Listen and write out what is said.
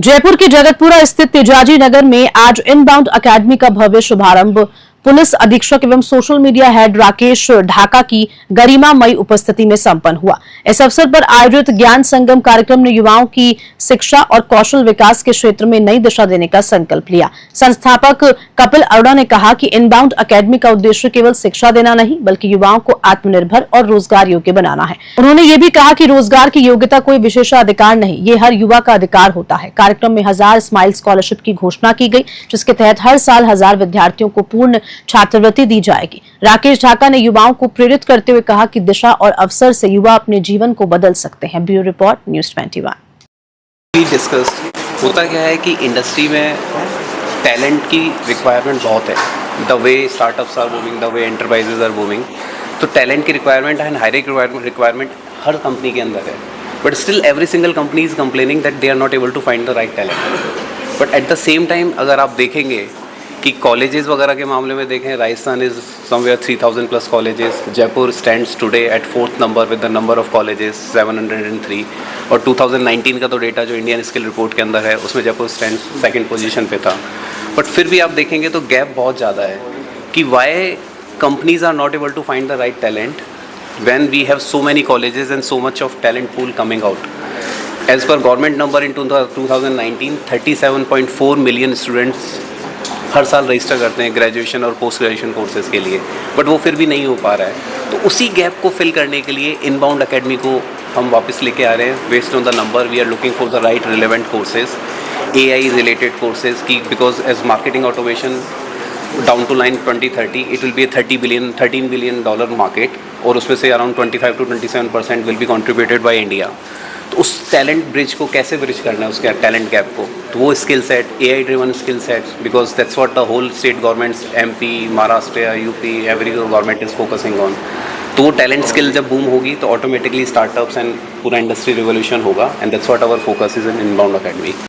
जयपुर के जगतपुरा स्थित तेजाजी नगर में आज इनबाउंड अकेडमी का भव्य शुभारंभ पुलिस अधीक्षक एवं social media head Rakesh Dhaka की गरिमामयी उपस्थिति में संपन्न हुआ। इस अवसर पर आयोजित ज्ञान संगम कार्यक्रम ने युवाओं की शिक्षा और कौशल विकास के क्षेत्र में नई दिशा देने का संकल्प लिया। संस्थापक कपिल अरोड़ा ने कहा कि इनबाउंड अकेडमी का उद्देश्य केवल शिक्षा देना नहीं बल्कि युवाओं को आत्मनिर्भर और रोजगार योग्य बनाना है। उन्होंने ये भी कहा कि रोजगार की योग्यता कोई विशेषाधिकार नहीं, ये हर युवा का अधिकार होता है। कार्यक्रम में 1000 स्माइल स्कॉलरशिप की घोषणा की गई, जिसके तहत हर साल 1000 विद्यार्थियों को पूर्ण छात्रवृत्ि दी जाएगी। राकेश ढाका ने युवाओं को प्रेरित करते हुए कहा कि दिशा और अवसर से युवा अपने जीवन को बदल सकते हैं। Bureau report news 21। डिस्कस होता क्या है कि इंडस्ट्री में टैलेंट की रिक्वायरमेंट बहुत है। The way startups are booming, the way enterprises are booming, तो टैलेंट की रिक्वायरमेंट एंड हायरिंग रिक्वायरमेंट हर कंपनी के अंदर है। But still every single company is complaining that they are not able to find the right talent. But at the same time अगर आप देखेंगे कि कॉलेजेस वगैरह के मामले में देखें, Rajasthan is somewhere 3000 plus colleges, Jaipur stands today at 4th number with the number of colleges 703, और 2019 का तो डेटा जो इंडियन स्किल रिपोर्ट के अंदर है उसमें जयपुर स्टैंड्स 2nd पोजीशन पे था। बट फिर भी आप देखेंगे तो गैप बहुत ज़्यादा है कि why companies are not able to find the right talent when we have so many colleges and so much of talent pool coming out. As per government number in 2019, 37.4 million students हर साल register करते हैं graduation और post graduation courses के लिए, but वो फिर भी नहीं हो पा रहा है। तो उसी गैप को फिल करने के लिए इनबाउंड अकेडमी को हम वापस लेके आ रहे हैं। Based on the number we are looking for the right relevant courses, AI related courses की, because as marketing automation down to line 2030 it will be a $13 billion market, और उसमें से around 25 to 27% will be contributed by India. तो उस talent bridge को कैसे bridge करना है, उसके टैलेंट गैप को, तो वो skill set, AI driven skill set, because that's what the whole state governments, MP, Maharashtra, UP, every government is focusing on. तो वो टैलेंट स्किल जब बूम होगी तो ऑटोमेटिकली स्टार्टअप्स एंड पूरा इंडस्ट्री रिवोल्यूशन होगा, and that's what our focus is in inbound academy.